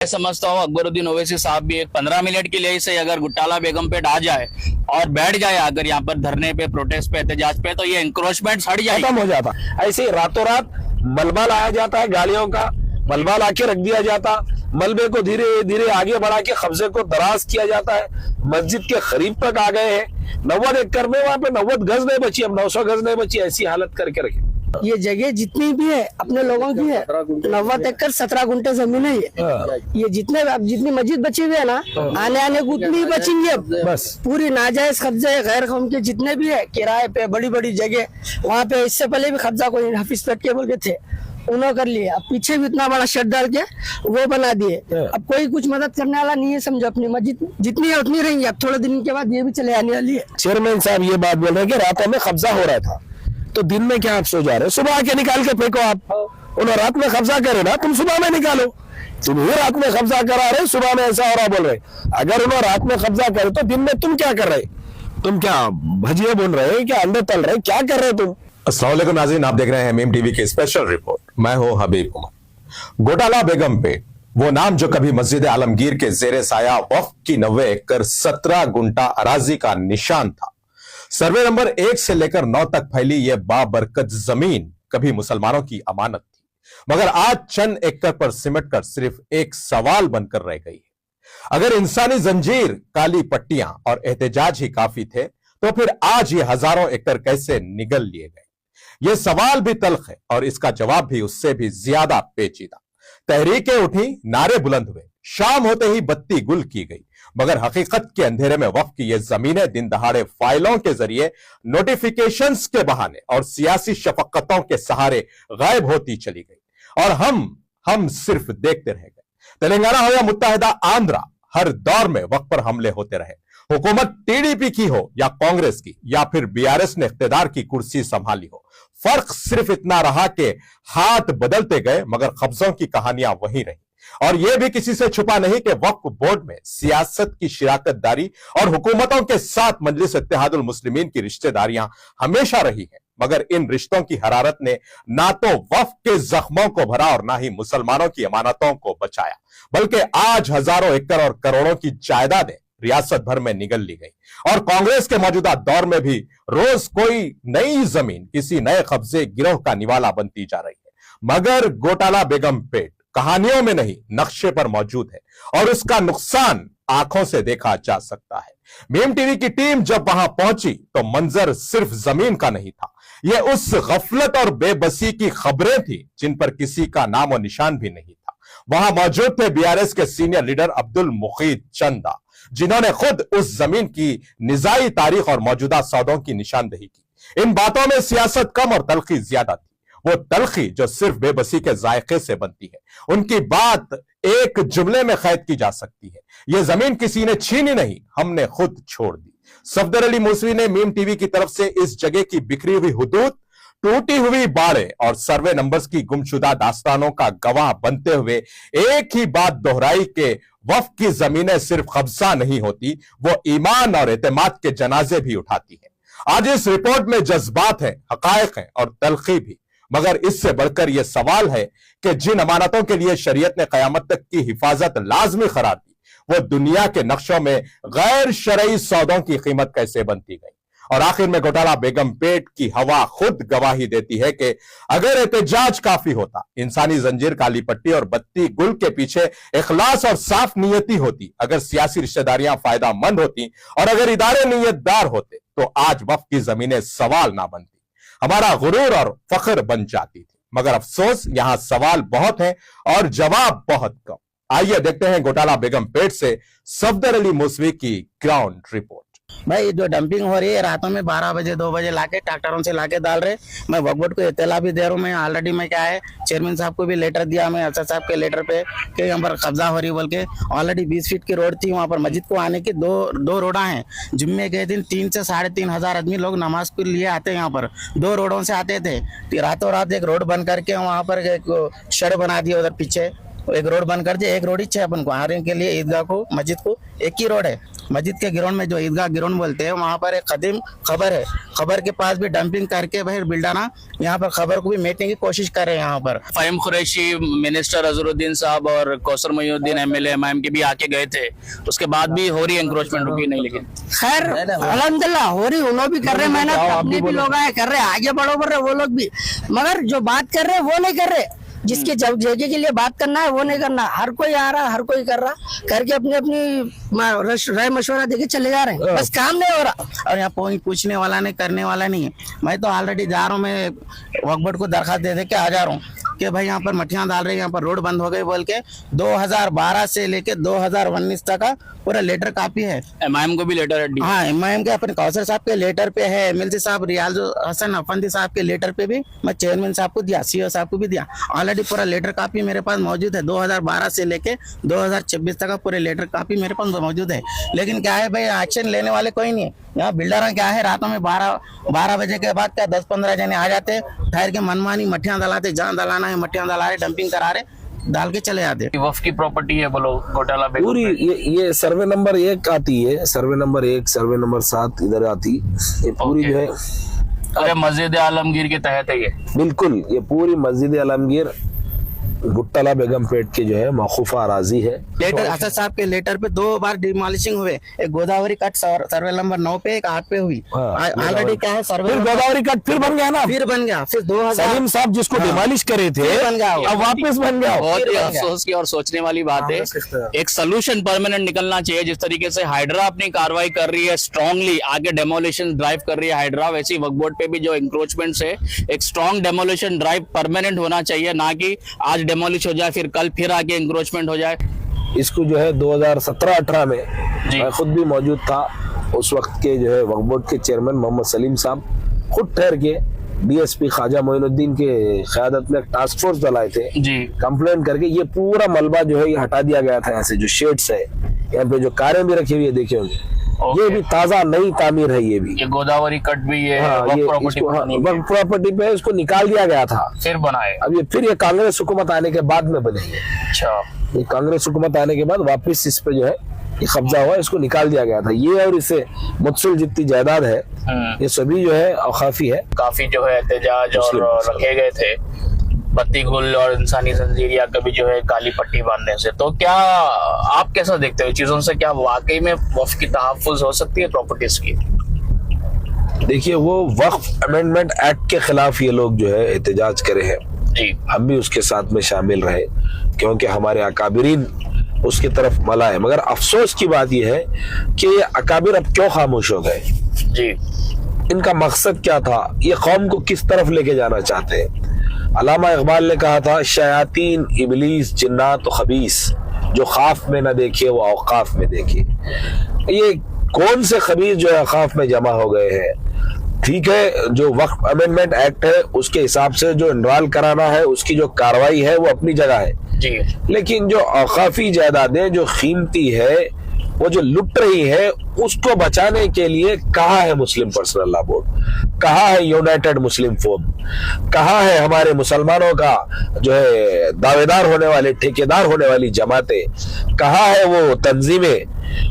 मैं समझता हूँ अकबरुद्दीन ओवैसी साहब भी एक 15 मिनट के लिए से अगर घोटाला बेगम पेट आ जाए और बैठ जाए अगर यहाँ पर धरने पे, प्रोटेस्ट पे, एहतजाज पे, तो ये इंक्रोचमेंट हट जाएगी, खत्म हो जाता। ऐसे ही रातों रात मलबा लाया जाता है, गाड़ियों का मलबा ला के रख दिया जाता, मलबे को धीरे धीरे आगे बढ़ा के कब्जे को दराज किया जाता है। मस्जिद के करीब तक आ गए हैं। 90 एकड़ में वहां पे 90 गज नहीं बची, अब 900 गज नहीं बची, ऐसी हालत करके रखे। ये जगह जितनी भी है अपने लोगों की है। 90 एकड़ 17 गुंठे जमीन है ये जितने अब जितनी मस्जिद बची हुई है ना, आने को उतनी ही बचेंगी अब। बस पूरी नाजायज कब्जे गैर कौम के जितने भी है, किराए पे बड़ी बड़ी जगह, वहाँ पे इससे पहले भी कब्जा कोई हाफिज पेट के बोल के थे, उन्होंने कर लिया। अब पीछे भी इतना बड़ा शेड डाल के वो बना दिए। अब कोई कुछ मदद करने वाला नहीं है, समझो। अपनी मस्जिद जितनी है उतनी रहेंगी। अब थोड़े दिन के बाद ये भी चले आने वाली है। चेयरमैन साहब ये बात बोल रहे हैं कि रातों में कब्जा हो रहा था, तो दिन में क्या आप सो जा रहे हो? सुबह आके निकाल के फेंको। आप उन्होंने रात में कब्जा करे ना, तुम सुबह में निकालो। तुम ही रात में कब्जा करा रहे, सुबह में ऐसा हो रहा बोल रहे। अगर उन्होंने रात में कब्जा करे तो दिन में तुम क्या कर रहे? तुम क्या भजिए बोल रहे हो, क्या अंडे तल रहे, क्या कर रहे तुम? अस्सलाम वालेकुम नाज़रीन, आप देख रहे हैं मीम टीवी की स्पेशल रिपोर्ट। मैं हूं हबीब उमर। घोटाला बेगम पेट, वो नाम जो कभी मस्जिद आलमगीर के जेरे साया वक्फ की 90 एकड़ 17 गुंटा अराजी का निशान था। सर्वे नंबर 1 से लेकर 9 तक फैली यह बाबरकत जमीन कभी मुसलमानों की अमानत थी, मगर आज चंद एकड़ पर सिमट कर सिर्फ एक सवाल बनकर रह गई है। अगर इंसानी जंजीर, काली पट्टियां और एहतजाज ही काफी थे, तो फिर आज ये हजारों एकड़ कैसे निगल लिए गए? यह सवाल भी तल्ख है और इसका जवाब भी उससे भी ज्यादा पेचीदा। तहरीकें उठी, नारे बुलंद हुए, शाम होते ही बत्ती गुल की गई, मगर हकीकत के अंधेरे में वक्फ की ये जमीनें दिन दहाड़े फाइलों के जरिए, नोटिफिकेशंस के बहाने और सियासी शफकतों के सहारे गायब होती चली गई और हम सिर्फ देखते रह गए। तेलंगाना हो या मुत्तहिदा आंध्रा, हर दौर में वक्फ पर हमले होते रहे। हुकूमत टीडीपी की हो या कांग्रेस की या फिर बीआरएस ने इख्तिदार की कुर्सी संभाली हो, फर्क सिर्फ इतना रहा कि हाथ बदलते गए मगर कब्जों की कहानियां वही रही। और यह भी किसी से छुपा नहीं कि वक्फ बोर्ड में सियासत की शिराकतदारी और हुकूमतों के साथ मजलिस इत्तेहादुल मुस्लिमीन की रिश्तेदारियां हमेशा रही हैं, मगर इन रिश्तों की हरारत ने ना तो वक्फ के जख्मों को भरा और ना ही मुसलमानों की अमानतों को बचाया, बल्कि आज हजारों एकड़ और करोड़ों की जायदादें रियासत भर में निगल ली गई। और कांग्रेस के मौजूदा दौर में भी रोज कोई नई जमीन किसी नए कब्जे गिरोह का निवाला बनती जा रही है, मगर घोटाला बेगम पेट कहानियों में नहीं, नक्शे पर मौजूद है और उसका नुकसान आंखों से देखा जा सकता है। मीम टीवी की टीम जब वहां पहुंची तो मंजर सिर्फ जमीन का नहीं था, यह उस गफलत और बेबसी की खबरें थी जिन पर किसी का नाम और निशान भी नहीं था। वहां मौजूद थे बीआरएस के सीनियर लीडर अब्दुल मुकीद चंदा, जिन्होंने खुद उस जमीन की निजाई तारीख और मौजूदा सौदों की निशानदेही की। इन बातों में सियासत कम और तलखी ज्यादा थी, वो तलखी जो सिर्फ बेबसी के जायके से बनती है। उनकी बात एक जुमले में कैद की जा सकती है, यह जमीन किसी ने छीनी नहीं, हमने खुद छोड़ दी। सफदर अली मूसवी ने मीम टीवी की तरफ से इस जगह की बिखरी हुई हुदूद, टूटी हुई बाड़े और सर्वे नंबर्स की गुमशुदा दास्तानों का गवाह बनते हुए एक ही बात दोहराई कि वक्फ की जमीनें सिर्फ कब्जा नहीं होती, वो ईमान और एतमाद के जनाजे भी उठाती है। आज इस रिपोर्ट में जज्बात है, हकायक है और तलखी भी, मगर इससे बढ़कर यह सवाल है कि जिन अमानतों के लिए शरीयत ने कयामत तक की हिफाजत लाजमी करार दी, वो दुनिया के नक्शों में गैर शरई सौदों की कीमत कैसे बनती गई। और आखिर में घोटाला बेगम पेट की हवा खुद गवाही देती है कि अगर एहतजाज काफी होता, इंसानी जंजीर, काली पट्टी और बत्ती गुल के पीछे इखलास और साफ नियति होती, अगर सियासी रिश्तेदारियां फायदा मंद होती और अगर इदारे नियतदार होते, तो आज वक्फ की जमीनें सवाल ना बनती, हमारा गुरूर और फख्र बन जाती थी। मगर अफसोस, यहां सवाल बहुत है और जवाब बहुत कम। आइए देखते हैं घोटाला बेगम पेट से सफदर अली मूसवी की ग्राउंड रिपोर्ट। भाई जो डंपिंग हो रही है रातों में 12 बजे 2 बजे लाके ट्रैक्टरों से लाके डाल रहे, मैं वक्फ बोर्ड को इत्तला भी दे रहा हूँ। मैं ऑलरेडी मैं क्या है चेयरमैन साहब को भी लेटर दिया, मैं अफसर साहब के लेटर पे कि यहाँ पर कब्जा हो रही बोल के। ऑलरेडी 20 फीट की रोड थी, वहाँ पर मस्जिद को आने की दो रोडा हैं। जुम्मे के दिन 3 से 3.5 हजार आदमी लोग नमाज के लिए आते हैं, यहाँ पर 2 रोडों से आते थे। रातों रात एक रोड बन करके वहाँ पर एक शेड बना दिया उधर पीछे, एक रोड बंद कर दिया, एक रोड ही चाहिए अपन को आने के लिए, ईदगाह को मस्जिद को एक ही रोड है। मस्जिद के ग्राउंड में जो ईदगाह ग्राउंड बोलते हैं वहाँ पर एक कदीम खबर है, खबर के पास भी डंपिंग करके भाई बिल्डाना यहाँ पर खबर को भी मेटने की कोशिश कर रहे हैं। यहाँ पर फ़हीम कुरैशी, मिनिस्टर अजहरुद्दीन साहब और कौसर मोइनुद्दीन एमएलए एमआईएम के भी आके गए थे, उसके बाद भी हो रही है इंक्रोचमेंट, रुकी नहीं। लेकिन खैर अल्हम्दुलिल्लाह हो रही, उन्होंने भी कर रहे मेहनत, अपने भी लोग आए कर रहे, आगे बढ़ो बढ़ रहे वो लोग भी, मगर जो बात कर रहे वो नहीं कर रहे। जिसके जगह के लिए बात करना है वो नहीं करना, हर कोई आ रहा, हर कोई कर रहा, करके अपनी अपनी राय मशवरा देके चले जा रहे हैं, बस काम नहीं हो रहा। और यहाँ कोई पूछने वाला नहीं, करने वाला नहीं है। मैं तो ऑलरेडी जा रहा हूँ, मैं वक्फ बोर्ड को दरखास्त दे के आ जा रहा हूँ कि भाई यहाँ पर मठियाँ डाल रहे हैं, यहाँ पर रोड बंद हो गई बोल के 2012 से लेके 2019 तक का पूरा लेटर कापी है। एमआईएम को भी लेटर है। हाँ, एमआईएम के अपने कौसर साहब के लेटर पे है, एमएलसी साहब रियाज हसन अफंदी साहब के लेटर पे भी मैं चेयरमैन साहब को दिया, सीओ साहब को भी दिया। ऑलरेडी पूरा लेटर कापी मेरे पास मौजूद है, 2012 से लेके 2026 तक का पूरे लेटर कापी मेरे पास मौजूद है। लेकिन क्या है भाई, एक्शन लेने वाले कोई नहीं है। यहाँ बिल्डर क्या है, रातों में 12 बजे के बाद क्या 10-15 जने आ जाते, ठहर के मनमानी मठियाँ दलाते, जहाँ दलाना है मठियाँ दला रहे, डंपिंग करा रहे, डाल के चले जाते। वक्फ की प्रॉपर्टी है, बोलो घोटाला पूरी ये सर्वे नंबर 1 आती है, सर्वे नंबर 1, सर्वे नंबर 7 इधर आती, ये पूरी जो है अरे मस्जिद आलमगीर के तहत है ये। बिल्कुल, ये पूरी मस्जिद आलमगीर गुट्टाला बेगमपेट के जो है मौकूफा अराजी है। लेटर असद साहब के लेटर पे 2 बार डिमोलिशिंग हुए, एक गोदावरी कट सर्वे नंबर 9 पे, एक 8 पे हुई। ऑलरेडी क्या है, सर्वे फिर गोदावरी कट फिर बन गया ना, फिर बन गया, फिर 2000 सलीम साहब जिसको डिमोलिश करे थे बन गया, अब वापस बन गया। बहुत ही अफसोस की और सोचने वाली बात है। एक सोल्यूशन परमानेंट निकलना चाहिए। जिस तरीके से हाइड्रा अपनी कार्रवाई कर रही है, स्ट्रांगली आगे डेमोलिशन ड्राइव कर रही है हाइड्रा, वैसे ही वक्फ बोर्ड पे भी जो इंक्रोचमेंट्स है, एक स्ट्रांग डेमोलिशन ड्राइव परमानेंट होना चाहिए, ना कि आज डेमोलिश हो जाए फिर कल फिर आगे इंक्रोचमेंट हो जाए। इसको जो है 2017-18 में मैं खुद भी मौजूद था, उस वक्त के जो है वक्फ बोर्ड के चेयरमैन मोहम्मद सलीम साहब खुद ठहर के डीएसपी ख्वाजा मोइनुद्दीन के क़यादत में टास्क फोर्स डलाए थे जी, कंप्लेंट करके ये पूरा मलबा जो है ये हटा दिया गया था। यहाँ से जो शेड्स है, यहाँ पे जो कारें भी रखी हुई है देखे होंगे, ये भी ताजा नई तामीर है। ये भी ये गोदावरी कट भी है, वक्फ प्रॉपर्टी पे इसको निकाल दिया गया था, फिर बनाए। अब ये फिर ये कांग्रेस हुकूमत आने के बाद में बने। अच्छा, ये कांग्रेस हुकूमत आने के बाद वापस इस पे जो है ये कब्जा हुआ, इसको निकाल दिया गया था। ये और इससे मुतसिल जितनी जायदाद है ये सभी जो है औकाफी है। काफी जो है एहतजाज और रखे गए थे बत्ती गुल और इंसानी जंजीर या कभी जो है काली पट्टी बांधने से। तो क्या आप कैसा देखते हो चीजों से, क्या वाकई में वक्फ की तहफ्फुज हो सकती है प्रॉपर्टीज की? देखिए, वो वक्फ अमेंडमेंट एक्ट के खिलाफ ये लोग जो है एहतजाज करे हैं जी, हम भी उसके साथ में शामिल रहे क्योंकि हमारे अकाबिरीन उसकी तरफ मला है। मगर अफसोस की बात यह है कि ये अकाबिर अब क्यों खामोश हो गए जी, इनका मकसद क्या था, ये कौम को किस तरफ लेके जाना चाहते हैं। अल्लामा इकबाल ने कहा था, शयातीन इबलीस जिन्नात व खबीस जो खाफ में न देखे वो औकाफ में देखे। ये कौन से खबीस जो है औकाफ में जमा हो गए हैं? ठीक है, जो वक्फ अमेंडमेंट एक्ट है उसके हिसाब से जो इनरोल कराना है उसकी जो कार्रवाई है वो अपनी जगह है जी, लेकिन जो औकाफी जायदादें जो कीमती है वो जो लुट रही है उसको बचाने के लिए कहाँ है मुस्लिम पर्सनल लॉ बोर्ड, कहाँ है यूनाइटेड मुस्लिम फोरम, कहाँ है हमारे मुसलमानों का जो है दावेदार होने वाले ठेकेदार होने वाली जमातें, कहाँ है वो तंजीमें,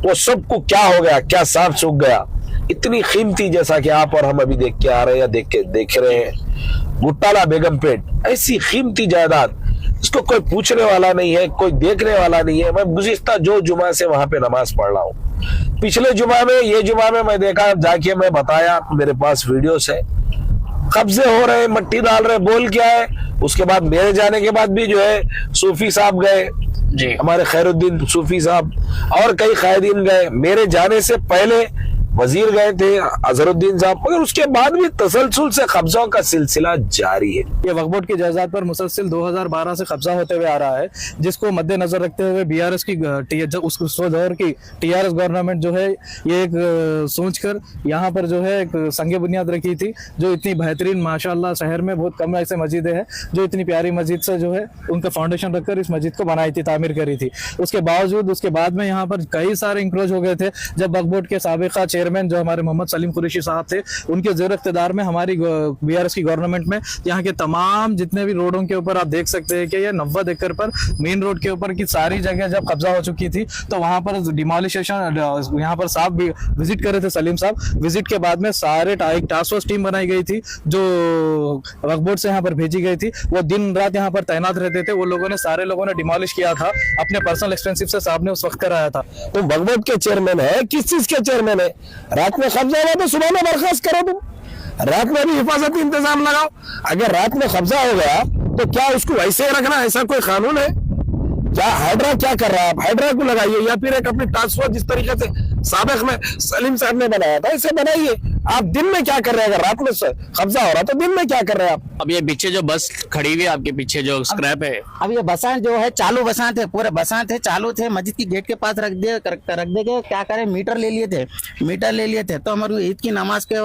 वो सबको क्या हो गया, क्या सांप सूख गया। इतनी कीमती, जैसा कि आप और हम अभी देख के आ रहे हैं या देख रहे हैं, गुट्टाला बेगमपेट ऐसी कीमती जायदाद, इसको कोई पूछने वाला नहीं है, कोई देखने वाला नहीं है। मैं गुज़िश्ता जो जुमा से वहां पे नमाज पढ़ रहा हूँ, पिछले जुमा में ये जुमा में मैं देखा, जाके मैं बताया, मेरे पास वीडियोस है, कब्जे हो रहे, मट्टी डाल रहे, बोल क्या है। उसके बाद मेरे जाने के बाद भी जो है सूफी साहब गए जी, हमारे खैरुद्दीन सूफी साहब और कई कायदीन गए, मेरे जाने से पहले वजीर गए थे अजहरुद्दीन साहब, मगर उसके बाद भी तसलसल से कब्जों का सिलसिला जारी है। ये वक्फ बोर्ड की जायदाद पर मुसलसिल 2012 से कब्जा होते हुए आ रहा है, जिसको मद्देनजर रखते हुए बीआरएस की उस दौर की टीआरएस गवर्नमेंट जो है ये एक सोचकर यहाँ पर जो है एक संग बुनियाद रखी थी, जो इतनी बेहतरीन माशाअल्लाह शहर में बहुत कम ऐसे मस्जिदें हैं जो इतनी प्यारी मस्जिद से जो है उनका फाउंडेशन रखकर इस मस्जिद को बनाई थी, तामीर करी थी। उसके बावजूद उसके बाद में यहाँ पर कई सारे इंक्रोच हो गए थे। जब वक्फ बोर्ड के साबिका चेयरमैन जो हमारे मोहम्मद सलीम कुरैशी साहब थे, उनके ज़ेर इख्तिदार में हमारी बीआरएस की गवर्नमेंट में यहाँ के तमाम जितने भी रोडों के ऊपर आप देख सकते हैं कि ये 90 एकड़ पर मेन रोड के ऊपर की सारी जगह जब कब्जा हो चुकी थी, तो वहां पर डिमोलिशन, यहाँ पर साहब भी विजिट करे थे, सलीम साहब। विजिट के बाद में सारे एक टास्क फोर्स टीम बनाई गई थी जो वक्फ बोर्ड से यहाँ पर भेजी गई थी। वो दिन रात यहाँ पर तैनात रहते थे। वो लोगों ने, सारे लोगों ने डिमोलिश किया था, अपने पर्सनल एक्सपेंसिव से साहब ने उस वक्त कराया था। तुम वक्फ बोर्ड के चेयरमैन है, किस चीज के चेयरमैन है? रात में कब्जा हुआ तो सुबह में बर्खास्त करो। तुम रात में भी हिफाजती इंतजाम लगाओ। अगर रात में कब्जा हो गया तो क्या उसको वैसे ही रखना, ऐसा कोई कानून है? क्या हाइड्रा क्या कर रहा है? आप हाइड्रा को लगाइए या फिर एक अपनी टास्क फोर्स जिस तरीके से साबिक में सलीम साहब ने बनाया था इसे बनाइए। आप दिन में क्या कर रहे हैं? अगर रात में कब्जा हो रहा तो दिन में क्या कर रहे हैं आप? अब ये पीछे जो बस खड़ी हुई है आपके पीछे जो स्क्रैप है, अब ये बसां जो है चालू बसां थे, पूरे बसां थे, चालू थे, मस्जिद की गेट के पास रख दे के क्या करें, मीटर ले लिए थे। तो हमारे ईद की नमाज के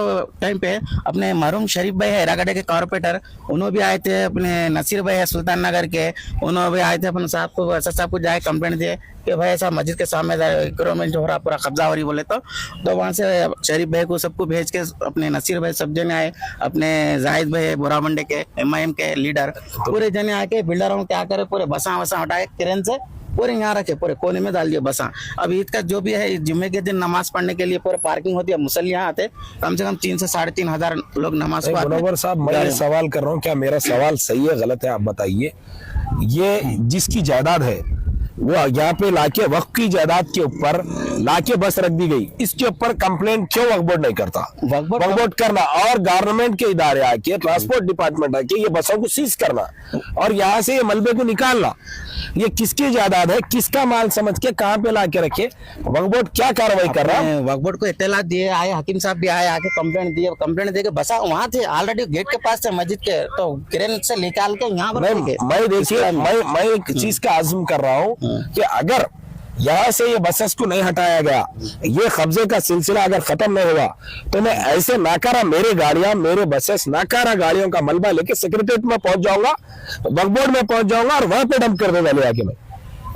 टाइम पे अपने मरूम शरीफ भाई है हिरागढ़ के कॉर्पोरेटर, उन्होंने भी आए थे, अपने नसीर भाई है सुल्तान नगर के, उन्होंने भी आए थे, अपने साहब को असद साहब को जाए कंप्लेंट दिए कि भाई ऐसा मस्जिद के सामने इंक्रोचमेंट जो हो रहा पूरा कब्जा हो रही बोले। तो वहाँ से शरीफ भाई को सबको भेज के अपने नसीर भाई सब जने आए, अपने जाहिद भाई बोरामंडे के MIM के लीडर पूरे जने आके बिल्डरों क्या करे, पूरे बसा हटाए क्रेन से, पूरे यहाँ रखे, पूरे कोने में डाल दिए बसा। अब ईद का जो भी है, जुम्मे के दिन नमाज पढ़ने के लिए पूरे पार्किंग होती है, मुसल्ली यहाँ आते कम से कम 3 से 3,500 लोग नमाज को आते हैं। मुनव्वर साहब, मैं ये सवाल कर रहा हूँ, क्या मेरा सवाल सही है गलत है आप बताइए। ये जिसकी जायदाद है वो यहाँ पे लाके वक्फ की जायदाद के ऊपर लाके बस रख दी गई, इसके ऊपर कंप्लेंट क्यों वक्फ बोर्ड नहीं करता? वक्फ बोर्ड करना और गवर्नमेंट के इदारे आके, ट्रांसपोर्ट डिपार्टमेंट आके ये बसों को सीज करना और यहाँ से ये मलबे को निकालना, ये किसकी जायदाद है, किसका माल समझ के कहाँ पे लाके रखे? वक्फ बोर्ड क्या कार्रवाई कर रहा है? वक्फ बोर्ड को इत्तला दिए, आए हकीम साहब भी आए, आके कंप्लेंट दिए, बसा वहाँ थे ऑलरेडी गेट के पास थे मस्जिद के, तो क्रेन से निकाल के यहाँ पर मैं देखिए मैं एक चीज का आज़म कर रहा हूँ कि अगर यहाँ से ये बसेस को नहीं हटाया गया, ये कब्जे का सिलसिला अगर खत्म नहीं हुआ, तो मैं ऐसे नाकारा मेरे गाड़ियां, मेरे बसेस, नाकारा गाड़ियों का मलबा लेके सेक्रेटरीट में पहुंच जाऊंगा, वक्फ बोर्ड में पहुंच जाऊंगा और वहां पे डंप कर दूंगा ले आके। मैं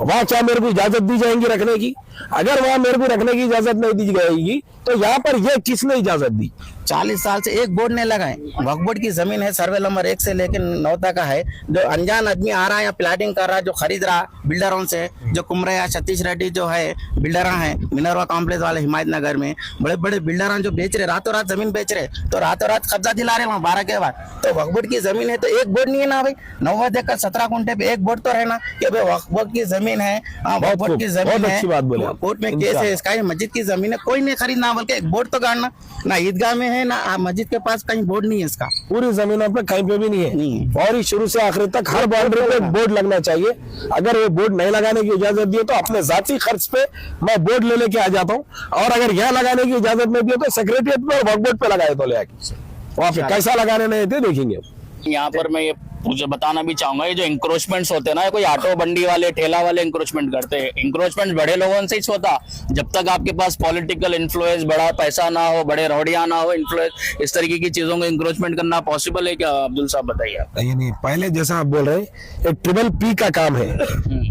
वहां क्या मेरे को इजाजत दी जाएगी रखने की? अगर वहां मेरे को रखने की इजाजत नहीं दी जाएगी तो यहाँ पर ये किसने इजाजत दी? 40 साल से एक बोर्ड नहीं लगाए। वक्फ बोर्ड की जमीन है, सर्वे नंबर 1 से लेकर 9 तक का है। जो अनजान आदमी आ रहा है या प्लाटिंग कर रहा है, जो खरीद रहा बिल्डरों से, जो कुमरा सतीश रेड्डी जो है बिल्डर हैं मिनरवा कॉम्प्लेक्स वाले हिमायत नगर में, बड़े बड़े बिल्डर जो बेच रहे, रातों रात जमीन बेच रहे, तो रातों रात कब्जा दिला रहे वहाँ 12 के बाद। तो वक्फ बोर्ड की जमीन है तो एक बोर्ड नहीं है ना भाई, 90 एकड़ 17 गुंठे पे एक बोर्ड तो रहना कि भाई वक्फ बोर्ड की जमीन है, वक्फ बोर्ड की जमीन है, कोर्ट में केस है इसका, मस्जिद की जमीन है, कोई नहीं खरीदना, बल्कि एक बोर्ड तो गाड़ना ना, ईदगाह में है ना मस्जिद के पास कहीं बोर्ड नहीं है इसका, पूरी जमीनों पे कहीं पे भी नहीं है। और शुरू से आखिर तक हर बाउंड्री पे बोर्ड लगना चाहिए। अगर वो बोर्ड नहीं लगाने की इजाजत दी तो अपने जाती खर्च पे मैं बोर्ड ले लेके आ जाता हूँ, और अगर यहाँ लगाने की इजाजत नहीं दी तो सेक्रेटरीट पे और वक्फ बोर्ड पे लगाए तो ले आके वहाँ पे कैसा लगाने नहीं थे देखेंगे। यहाँ पर मैं ये मुझे बताना भी चाहूंगा, ये जो इंक्रोचमेंट्स होते हैं ना, कोई ऑटो बंडी वाले, ठेला वाले इंक्रोचमेंट करते हैं। इंक्रोचमेंट बड़े लोगों से ही होता, जब तक आपके पास पॉलिटिकल इन्फ्लुएंस, बड़ा पैसा ना हो, बड़े रौड़िया ना हो, इन्फ्लुएंस, इस तरीके की चीजों को इंक्रोचमेंट करना पॉसिबल है क्या? अब्दुल साहब बताइए आप। नहीं, पहले जैसा आप बोल रहे हैं, एक ट्रिपल P का काम है,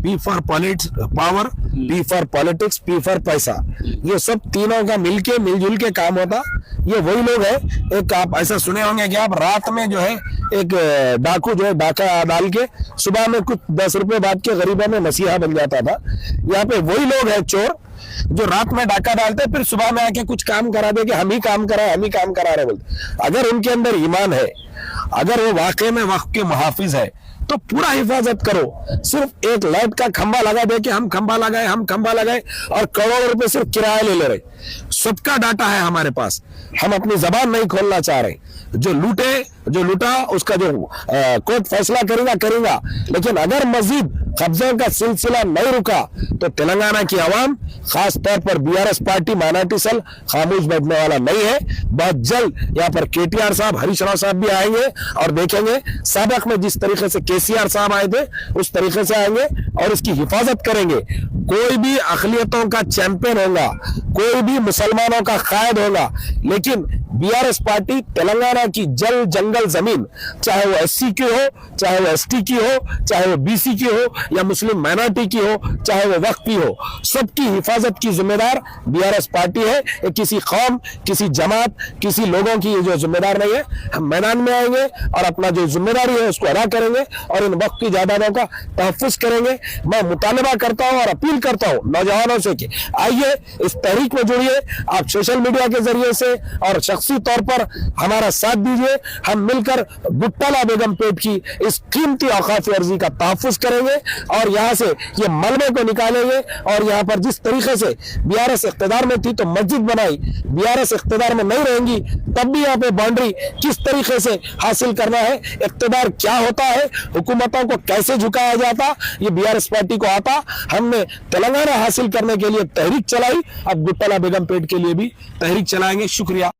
P for power, P for politics, P for पैसा। ये सब तीनों का मिलजुल के काम होता। ये वही लोग है, एक आप ऐसा सुने होंगे कि आप रात में जो है एक डाकू जो है डाका डाल के सुबह में कुछ 10 रुपए बाद के गरीबों में मसीहा बन जाता था। यहाँ पे वही लोग है चोर जो रात में डाका डालते फिर सुबह में आके कुछ काम करा दे कि हम ही काम करा रहे बोलते। अगर उनके अंदर ईमान है, अगर वो वाकई में वक्फ के मुहाफिज है, तो पूरा हिफाजत करो। सिर्फ एक लाइट का खंबा लगा दे कि हम खंबा लगाए और करोड़ों रुपए सिर्फ किराया ले रहे। सबका डाटा है हमारे पास, हम अपनी जबान नहीं खोलना चाह रहे। जो लूटा उसका जो कोर्ट फैसला करेगा, लेकिन अगर मजीद कब्जों का सिलसिला नहीं रुका तो तेलंगाना की आवाम, खास तौर पर बीआरएस पार्टी माइनॉरिटी सेल खामोश बैठने वाला नहीं है। बहुत जल्द यहाँ पर KTR साहब, हरीश राव साहब भी आएंगे और देखेंगे साबिक में जिस तरीके से KCR साहब आए थे उस तरीके से आएंगे और इसकी हिफाजत करेंगे। कोई भी अकलियतों का चैंपियन होगा, कोई भी मुसलमानों का कायद होगा, लेकिन बीआरएस पार्टी तेलंगाना की जल जंगल जमीन, चाहे वो एससी की हो, चाहे वो एसटी की हो, चाहे वो बीसी की हो या मुस्लिम माइनॉरिटी की हो, चाहे वो वक्फ की हो, सबकी हिफाजत की जिम्मेदार बीआरएस पार्टी है। ये किसी कौम, किसी जमात, किसी लोगों की ये जो जिम्मेदार नहीं है। हम मैदान में आएंगे और अपना जो जिम्मेदारी है उसको अदा करेंगे और इन वक्त की जायदादों का तहफ्फुज करेंगे। मैं मुतालबा करता हूं और अपील करता हूं नौजवानों से कि आइए इस तहरीक में जुड़िए। आप सोशल मीडिया के जरिए से और शख्सी तौर पर हमारा साथ दीजिए। हम मिलकर गुट्टाला बेगम पेट की इस कीमती औकाफ अर्जी का तहफ्फुज करेंगे और यहाँ से ये मलबे को निकालेंगे। और यहाँ पर जिस तरीके से बीआरएस इख्तिदार में थी तो मस्जिद बनाई, बीआरएस इख्तिदार में नहीं रहेंगी तब भी यहाँ पे बाउंड्री किस तरीके से हासिल करना है, इख्तिदार क्या होता है, हुकूमतों को कैसे झुकाया जाता, ये बीआरएस पार्टी को आता। हमने तेलंगाना हासिल करने के लिए तहरीक चलाई, अब गुट्टाला बेगम पेट के लिए भी तहरीक चलाएंगे। शुक्रिया।